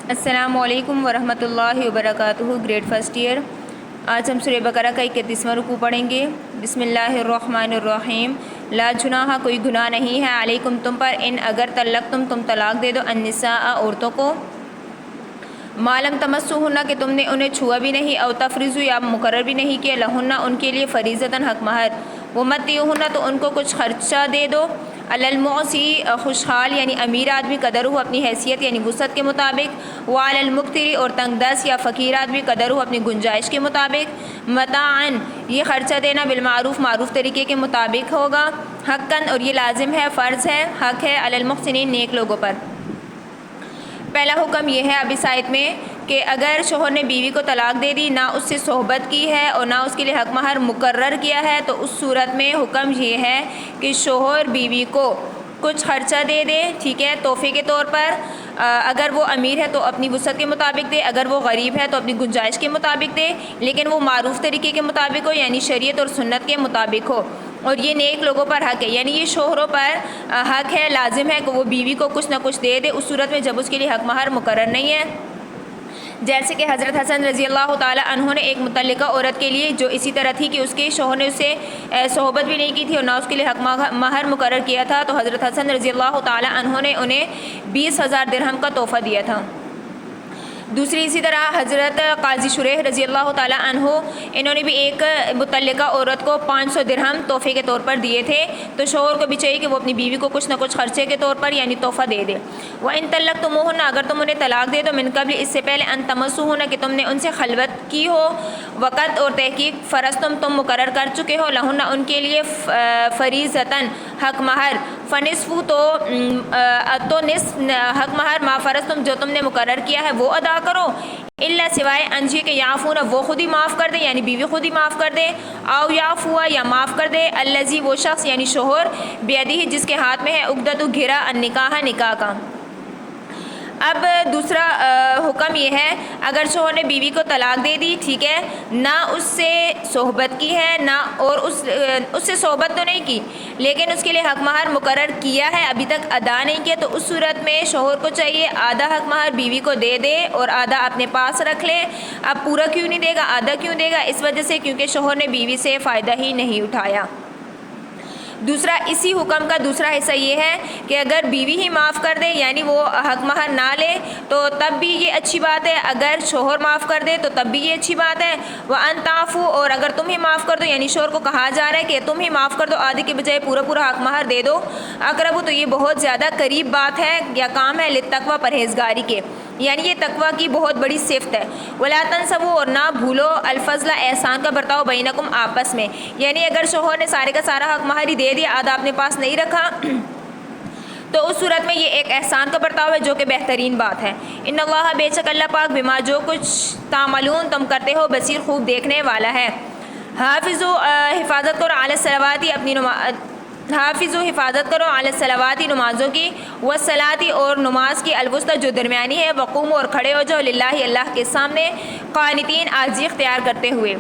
السلام علیکم ورحمۃ اللہ وبرکاتہ۔ گریڈ فرسٹ ایئر، آج ہم سورہ بقرہ کا 31واں رکوع پڑھیں گے۔ بسم اللہ الرحمن الرحیم۔ لا جناح، کوئی گناہ نہیں ہے، علیکم تم پر، ان اگر تم طلاق دے دو، النساء عورتوں کو، ما لم تمسوہن کہ تم نے انہیں چھوا بھی نہیں، او تفریضوا یا مقرر بھی نہیں کیا، لہن ان کے لیے فریضتاً حق مہر، ومتعوہن تو ان کو کچھ خرچہ دے دو، علی المعسی خوشحال یعنی امیر آدمی، قدر ہو اپنی حیثیت یعنی وسعت کے مطابق، وعلی المقتر اور تنگ دست یا فقیر آدمی، قدر ہو اپنی گنجائش کے مطابق، متاعن یہ خرچہ دینا، بالمعروف معروف طریقے کے مطابق ہوگا، حقاً اور یہ لازم ہے، فرض ہے، حق ہے، علی المحسنین نیک لوگوں پر۔ پہلا حکم یہ ہے اب اس آیت میں کہ اگر شوہر نے بیوی کو طلاق دے دی، نہ اس سے صحبت کی ہے اور نہ اس کے لیے حق مہر مقرر کیا ہے، تو اس صورت میں حکم یہ ہے کہ شوہر بیوی کو کچھ خرچہ دے دے، ٹھیک ہے، تحفے کے طور پر۔ اگر وہ امیر ہے تو اپنی وسعت کے مطابق دے، اگر وہ غریب ہے تو اپنی گنجائش کے مطابق دے، لیکن وہ معروف طریقے کے مطابق ہو، یعنی شریعت اور سنت کے مطابق ہو، اور یہ نیک لوگوں پر حق ہے، یعنی یہ شوہروں پر حق ہے، لازم ہے کہ وہ بیوی کو کچھ نہ کچھ دے دے، اس صورت میں جب اس کے لیے حق مہر مقرر نہیں ہے۔ جیسے کہ حضرت حسن رضی اللہ تعالی عنہ نے ایک متعلقہ عورت کے لیے جو اسی طرح تھی کہ اس کے شوہر نے اسے صحبت بھی نہیں کی تھی اور نہ اس کے لیے حق مہر مقرر کیا تھا، تو حضرت حسن رضی اللہ تعالی عنہ نے انہیں 20,000 درہم کا تحفہ دیا تھا۔ دوسری اسی طرح حضرت قاضی شریح رضی اللہ تعالی عنہ، انہوں نے بھی ایک متعلقہ عورت کو 500 درہم تحفے کے طور پر دیے تھے، تو شوہر کو بھی چاہیے کہ وہ اپنی بیوی کو کچھ نہ کچھ خرچے کے طور پر یعنی تحفہ دے دے۔ وَإِن طَلَّقْتُمُوهُنَّ اگر تم انہیں طلاق دے دو، من قبل اس سے پہلے، ان تمسوهن کہ تم نے ان سے خلوت کی ہو، وقت اور تحقیق، فرضتم تم مقرر کر چکے ہو، لہن ان کے لیے فریضتاً حق مہر، فنصف تو نصف حق مہر، ما فرضتم جو تم نے مقرر کیا ہے وہ ادا کرو، الا سوائے انجی کے یعفون وہ خود ہی معاف کر دے یعنی بیوی خود ہی معاف کر دے، او یعفو یا معاف کر دے، الذی وہ شخص یعنی شوہر، بیدہ جس کے ہاتھ میں ہے عقدۃ گھرا النکاح نکاح کا۔ اب دوسرا حکم یہ ہے اگر شوہر نے بیوی کو طلاق دے دی، ٹھیک ہے، نہ اس سے صحبت کی ہے، نہ اور اس سے صحبت تو نہیں کی لیکن اس کے لیے حق مہر مقرر کیا ہے، ابھی تک ادا نہیں کیا، تو اس صورت میں شوہر کو چاہیے آدھا حق مہر بیوی کو دے دے اور آدھا اپنے پاس رکھ لے۔ اب پورا کیوں نہیں دے گا، آدھا کیوں دے گا؟ اس وجہ سے کیونکہ شوہر نے بیوی سے فائدہ ہی نہیں اٹھایا۔ دوسرا اسی حکم کا دوسرا حصہ یہ ہے کہ اگر بیوی ہی معاف کر دے یعنی وہ حق مہر نہ لے تو تب بھی یہ اچھی بات ہے، اگر شوہر معاف کر دے تو تب بھی یہ اچھی بات ہے۔ وَأَن تَعْفُوا اور اگر تم ہی معاف کر دو یعنی شوہر کو کہا جا رہا ہے کہ تم ہی معاف کر دو، آدھے کے بجائے پورا پورا حق مہر دے دو، اقرب تو یہ بہت زیادہ قریب بات ہے یا کام ہے، للتقویٰ پرہیزگاری کے، یعنی یہ تقویٰ کی بہت بڑی صفت ہے۔ وَلَا تَنْسَوْا اور نہ بھولو الفضل احسان کا برتاؤ، بینکم آپس میں، یعنی اگر شوہر نے سارے کا سارا حق مہر ہی دے دیا، آدھا اپنے پاس نہیں رکھا، تو اس صورت میں یہ ایک احسان کا برتاؤ ہے جو کہ بہترین بات ہے۔ ان اللہ بے شک اللہ پاک بما جو کچھ تعملون تم کرتے ہو، بصیر خوب دیکھنے والا ہے۔ حافظو حفاظت کرو علی الصلوات اپنی حافظو حفاظت کرو علی الصلوات نمازوں کی، والصلاۃ اور نماز کی، الوسطی جو درمیانی ہے، وقوموا اور کھڑے ہو جاؤ، للہ اللہ کے سامنے، قانتین عاجزی اختیار کرتے ہوئے۔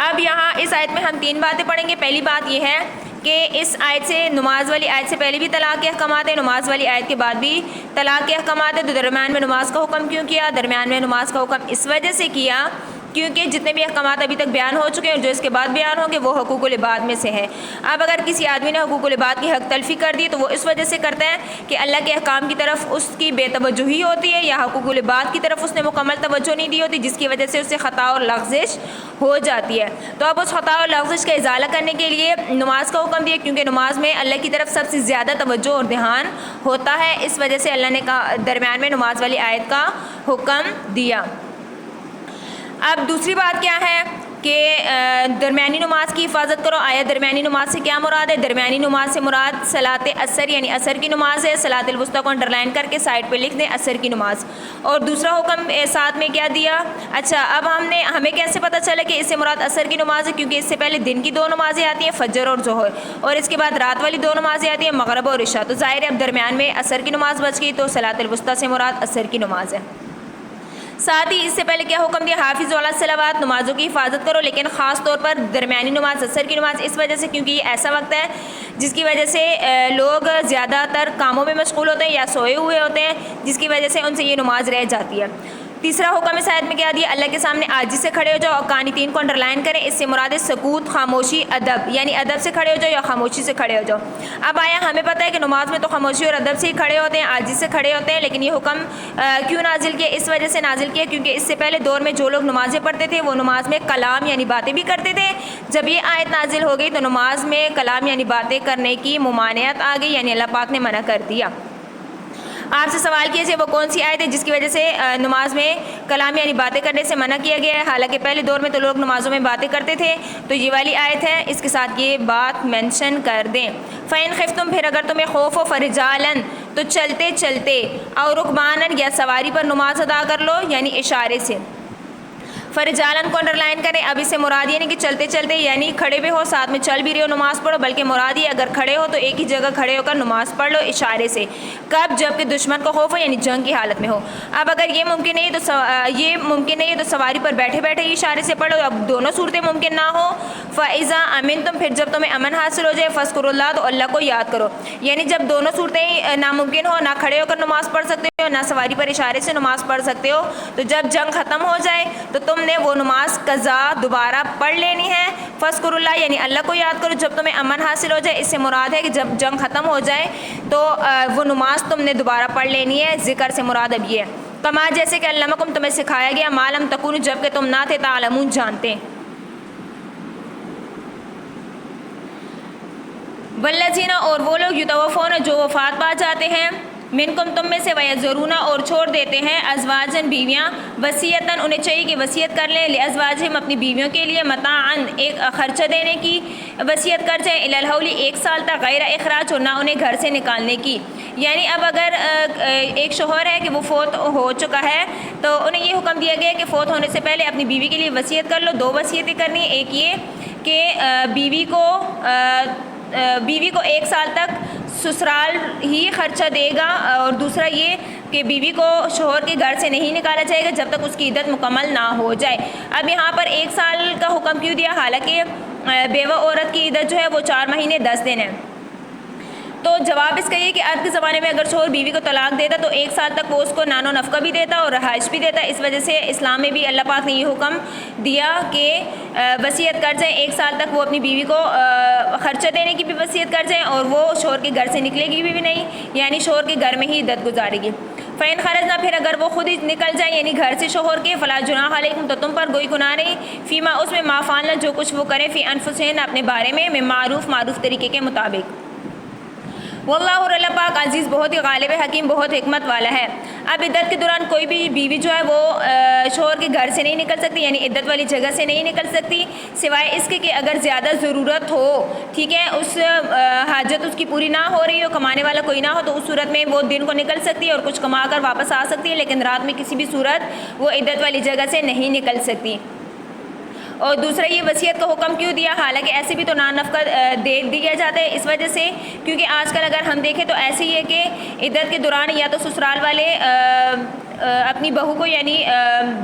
اب یہاں اس آیت میں ہم 3 باتیں پڑھیں گے۔ پہلی بات یہ ہے کہ اس آیت سے نماز والی آیت سے پہلے بھی طلاق کے احکامات ہیں، نماز والی آیت کے بعد بھی طلاق کے احکامات ہیں، تو درمیان میں نماز کا حکم کیوں کیا؟ درمیان میں نماز کا حکم اس وجہ سے کیا کیونکہ جتنے بھی احکامات ابھی تک بیان ہو چکے ہیں اور جو اس کے بعد بیان ہوں گے وہ حقوق العباد میں سے ہے۔ اب اگر کسی آدمی نے حقوق العباد کی حق تلفی کر دی تو وہ اس وجہ سے کرتا ہے کہ اللہ کے احکام کی طرف اس کی بے توجہی ہوتی ہے یا حقوق العباد کی طرف اس نے مکمل توجہ نہیں دی ہوتی، جس کی وجہ سے اس سے خطا اور لغزش ہو جاتی ہے۔ تو اب اس خطا اور لغزش کا ازالہ کرنے کے لیے نماز کا حکم دیا، کیونکہ نماز میں اللہ کی طرف سب سے زیادہ توجہ اور دھیان ہوتا ہے، اس وجہ سے اللہ نے درمیان میں نماز والی آیت کا حکم دیا۔ اب دوسری بات کیا ہے کہ درمیانی نماز کی حفاظت کرو۔ آیا درمیانی نماز سے کیا مراد ہے؟ درمیانی نماز سے مراد صلاۃ عصر یعنی عصر کی نماز ہے، صلاۃ الوسطیٰ کو انڈر لائن کر کے سائڈ پہ لکھ دیں، عصر کی نماز۔ اور دوسرا حکم ساتھ میں کیا دیا؟ اچھا اب ہمیں کیسے پتہ چلا کہ اس سے مراد عصر کی نماز ہے؟ کیونکہ اس سے پہلے دن کی 2 نمازیں آتی ہیں، فجر اور ظہر، اور اس کے بعد رات والی 2 نمازیں آتی ہیں، مغرب اور عشاء، تو ظاہر ہے اب درمیان میں عصر کی نماز بچ گئی، تو صلاۃ الوسطیٰ سے مراد عصر کی نماز ہے۔ ساتھ ہی اس سے پہلے کیا حکم دیا؟ حافظ علی الصلوات، نمازوں کی حفاظت کرو، لیکن خاص طور پر درمیانی نماز، عصر کی نماز، اس وجہ سے کیونکہ یہ ایسا وقت ہے جس کی وجہ سے لوگ زیادہ تر کاموں میں مشغول ہوتے ہیں یا سوئے ہوئے ہوتے ہیں، جس کی وجہ سے ان سے یہ نماز رہ جاتی ہے۔ تیسرا حکم اس آیت میں کیا دیا؟ اللہ کے سامنے عاجزی سے کھڑے ہو جاؤ، اور قانتین کو انڈرلائن کریں، اس سے مراد سکوت، خاموشی، ادب، یعنی ادب سے کھڑے ہو جاؤ یا خاموشی سے کھڑے ہو جاؤ۔ اب آیا ہمیں پتہ ہے کہ نماز میں تو خاموشی اور ادب سے ہی کھڑے ہوتے ہیں، عاجزی سے کھڑے ہوتے ہیں، لیکن یہ حکم کیوں نازل کیا؟ اس وجہ سے نازل کیا کیونکہ اس سے پہلے دور میں جو لوگ نمازیں پڑھتے تھے وہ نماز میں کلام یعنی باتیں بھی کرتے تھے۔ جب یہ آیت نازل ہو گئی تو نماز میں کلام یعنی باتیں کرنے کی ممانعت آ گئی، یعنی اللہ پاک نے منع کر دیا۔ آپ سے سوال کیجیے وہ کون سی آیت ہے جس کی وجہ سے نماز میں کلام یعنی باتیں کرنے سے منع کیا گیا ہے؟ حالانکہ پہلے دور میں تو لوگ نمازوں میں باتیں کرتے تھے، تو یہ والی آیت ہے، اس کے ساتھ یہ بات مینشن کر دیں۔ فَإِنْ خِفْتُمْ، پھر اگر تمہیں خوف ہو، فَرِجَالًا، تو چلتے چلتے، اور رُكْبَانًا، یا سواری پر نماز ادا کر لو، یعنی اشارے سے۔ فرجالن کو انڈرلائن کریں، اب اس سے مراد یہ نہیں کہ چلتے چلتے یعنی کھڑے بھی ہو ساتھ میں چل بھی رہے ہو نماز پڑھو، بلکہ مراد یہ اگر کھڑے ہو تو ایک ہی جگہ کھڑے ہو کر نماز پڑھ لو اشارے سے۔ کب؟ جب کہ دشمن کو خوف ہو، یعنی جنگ کی حالت میں ہو۔ اب اگر یہ ممکن نہیں ہے تو سواری پر بیٹھے بیٹھے ہی اشارے سے پڑھو۔ اب دونوں صورتیں ممکن نہ ہو، فَإِذَا أَمِنْتُمْ، پھر جب تمہیں امن حاصل ہو جائے، فَاذْكُرُوا اللَّهَ، تو اللہ کو یاد کرو۔ یعنی جب دونوں صورتیں ناممکن ہو، نہ کھڑے ہو کر نماز پڑھ سکتے ہو، نہ سواری پر اشارے سے نماز پڑھ سکتے ہو، تو جب جنگ ختم ہو جائے تو تم نے وہ نماز قضا دوبارہ پڑھ لینی ہے۔ فَاذْكُرُوا اللَّهَ، یعنی اللہ کو یاد کرو جب تمہیں امن حاصل ہو جائے۔ اس سے مراد ہے کہ جب جنگ ختم ہو جائے تو وہ نماز تم نے دوبارہ پڑھ لینی ہے۔ ذکر سے مراد اب یہ ہے، کما جیسے کہ علمکم، تمہیں سکھایا گیا، ما لم تکونوا، جب کہ تم نہ تھے، تعلمون، جانتے۔ والذین، اور وہ لوگ، یتوفون، جو وفات پا جاتے ہیں، منکم، تم میں سے، ویذرون، اور چھوڑ دیتے ہیں، ازواجن، بیویاں، وصیتاً، انہیں چاہیے کہ وصیت کر لیں، لازواجہم، اپنی بیویوں کے لیے، متاعاً، ایک خرچہ دینے کی وصیت کر جائیں، الی الحول، ایک سال تک، غیر اخراج، اور نہ انہیں گھر سے نکالنے کی۔ یعنی اب اگر ایک شوہر ہے کہ وہ فوت ہو چکا ہے تو انہیں یہ حکم دیا گیا کہ فوت ہونے سے پہلے اپنی بیوی کے لیے وصیت کر لو۔ دو وصیتیں کرنی، ایک یہ کہ بیوی کو ایک سال تک سسرال ہی خرچہ دے گا، اور دوسرا یہ کہ بیوی کو شوہر کے گھر سے نہیں نکالا جائے گا جب تک اس کی عدت مکمل نہ ہو جائے۔ اب یہاں پر ایک سال کا حکم کیوں دیا؟ حالانکہ بیوہ عورت کی عدت جو ہے وہ 4 مہینے 10 دن ہے۔ تو جواب اس کا یہ کہ آج کے زمانے میں اگر شوہر بیوی کو طلاق دیتا تو ایک سال تک وہ اس کو نان و نفقہ بھی دیتا اور رہائش بھی دیتا۔ اس وجہ سے اسلام میں بھی اللہ پاک نے یہ حکم دیا کہ وصیت کر جائیں، ایک سال تک وہ اپنی بیوی کو خرچہ دینے کی بھی وصیت کر جائیں، اور وہ شوہر کے گھر سے نکلے گی بھی نہیں، یعنی شوہر کے گھر میں ہی عدت گزارے گی۔ فَإِنْ خَرَجْنَا، پھر اگر وہ خود ہی نکل جائیں یعنی گھر سے شوہر کے، فَلَا جُنَاحَ عَلَيْكُمْ، تو تم پر کوئی گناہ نہیں، فیما، اس میں، ما فعلنا، جو کچھ وہ کریں، فی انفسہن، اپنے بارے میں، من معروف طریقے کے مطابق۔ واللہ، اور اللہ پاک، عزیز، بہت ہی غالب، حکیم، بہت حکمت والا ہے۔ اب عدت کے دوران کوئی بھی بیوی جو ہے وہ شوہر کے گھر سے نہیں نکل سکتی، یعنی عدت والی جگہ سے نہیں نکل سکتی، سوائے اس کے کہ اگر زیادہ ضرورت ہو، ٹھیک ہے، اس حاجت اس کی پوری نہ ہو رہی ہو، کمانے والا کوئی نہ ہو، تو اس صورت میں وہ دن کو نکل سکتی ہے اور کچھ کما کر واپس آ سکتی ہے، لیکن رات میں کسی بھی صورت وہ عدت والی جگہ سے نہیں نکل سکتی۔ اور دوسرا یہ وصیت کا حکم کیوں دیا؟ حالانکہ ایسے بھی تو نان نفقہ دے دیا جاتا ہے، اس وجہ سے کیونکہ آج کل اگر ہم دیکھیں تو ایسے ہی ہے کہ عدت کے دوران یا تو سسرال والے اپنی بہو کو یعنی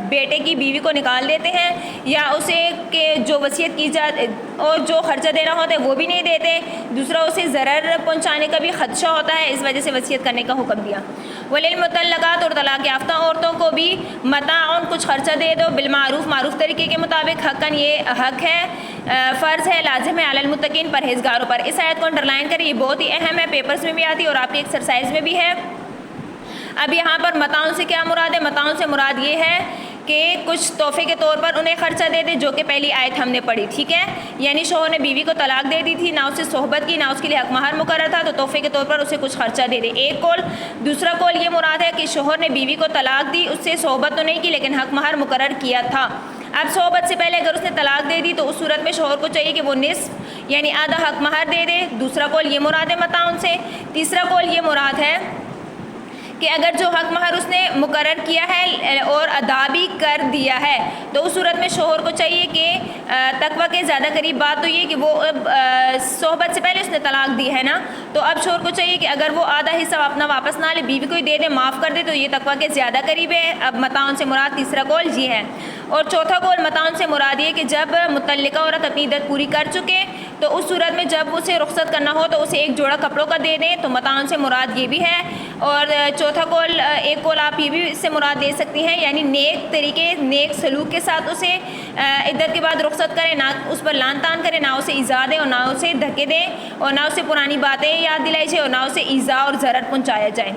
بیٹے کی بیوی کو نکال دیتے ہیں، یا اسے کہ جو وصیت کی جاتی اور جو خرچہ دینا ہوتا ہے وہ بھی نہیں دیتے، دوسرا اسے ضرر پہنچانے کا بھی خدشہ ہوتا ہے، اس وجہ سے وصیت کرنے کا حکم دیا۔ وللمطلقات، اور طلاق یافتہ عورتوں کو بھی، متاعن، کچھ خرچہ دے دو، بالمعروف، معروف طریقے کے مطابق، حقاً، یہ حق ہے، فرض ہے، لازم ہے، علی المتقین، پرہیزگاروں پر۔ اس آیت کو انڈرلائن کریں، یہ بہت ہی اہم ہے، پیپرز میں بھی آتی ہے اور آپ کی ایکسرسائز میں بھی ہے۔ اب یہاں پر متاعن سے کیا مراد ہے؟ متاعن سے مراد یہ ہے کہ کچھ تحفے کے طور پر انہیں خرچہ دے دے، جو کہ پہلی آیت ہم نے پڑھی، ٹھیک ہے، یعنی شوہر نے بیوی کو طلاق دے دی تھی، نہ اسے صحبت کی، نہ اس کے لیے حق مہر مقرر تھا، تو تحفے کے طور پر اسے کچھ خرچہ دے دے، ایک قول۔ دوسرا قول یہ مراد ہے کہ شوہر نے بیوی کو طلاق دی، اس سے صحبت تو نہیں کی لیکن حق مہر مقرر کیا تھا۔ اب صحبت سے پہلے اگر اس نے طلاق دے دی تو اس صورت میں شوہر کو چاہیے کہ وہ نصف یعنی آدھا حق مہر دے دے۔ دوسرا قول یہ مراد ہے متاعن سے۔ تیسرا قول یہ مراد ہے کہ اگر جو حق مہر اس نے مقرر کیا ہے اور ادا بھی کر دیا ہے تو اس صورت میں شوہر کو چاہیے کہ تقوی کے زیادہ قریب بات تو یہ کہ وہ صحبت سے پہلے اس نے طلاق دی ہے نا، تو اب شوہر کو چاہیے کہ اگر وہ آدھا حصہ اپنا واپس نہ لے، بیوی کو ہی دے دے، معاف کر دے، تو یہ تقوی کے زیادہ قریب ہے۔ اب متاعن سے مراد تیسرا قول یہ ہے، اور چوتھا قول متاعن سے مراد یہ کہ جب متعلقہ عورت اپنی عدت پوری کر چکے تو اس صورت میں جب اسے رخصت کرنا ہو تو اسے ایک جوڑا کپڑوں کا دے دیں، تو متاعن سے مراد یہ بھی ہے۔ اور چوتھا قول، ایک قول آپ یہ بھی اس سے مراد دے سکتی ہیں، یعنی نیک طریقے، نیک سلوک کے ساتھ اسے عدت کے بعد رخصت کرے، نہ اس پر لان تان کرے، نہ اسے ایذا دے اور نہ اسے دھکے دیں اور نہ اسے پرانی باتیں یاد دلائی جائے اور نہ اسے ایذا اور ضرر پہنچایا جائے۔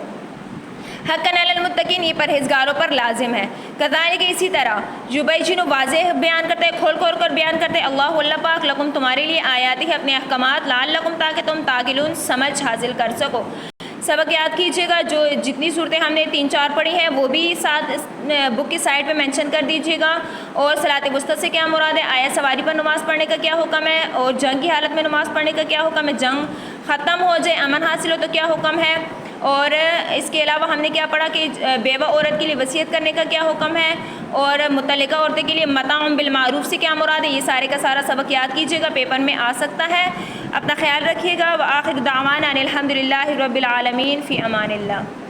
حقاً علی المتقین، یہ پرہیزگاروں پر لازم ہے۔ کذالک، اسی طرح یبین، واضح بیان کرتے ہیں، کھول کھول کر بیان کرتے ہیں، اللہ پاک لکم، تمہارے لیے آیاتی ہے اپنے احکامات، لعلکم، تاکہ تم تعقلون، سمجھ حاصل کر سکو۔ سبق یاد کیجیے گا، جو جتنی صورتیں ہم نے 3-4 پڑھی ہیں وہ بھی ساتھ بک کی سائٹ پہ مینشن کر دیجیے گا، اور صلاۃ وسطیٰ سے کیا مراد ہے، آیا سواری پر نماز پڑھنے کا کیا حکم ہے، اور جنگ کی حالت میں نماز پڑھنے کا کیا حکم ہے، جنگ ختم ہو جائے، امن حاصل ہو تو کیا حکم ہے، اور اس کے علاوہ ہم نے کیا پڑھا کہ بیوہ عورت کے لیے وصیت کرنے کا کیا حکم ہے، اور متعلقہ عورتیں کے لیے متاع بالمعروف سے کیا مراد ہے۔ یہ سارے کا سارا سبق یاد کیجیے گا، پیپر میں آ سکتا ہے۔ اپنا خیال رکھیے گا۔ وآخر دعوانا ان الحمد للہ رب العالمین، فی امان اللہ۔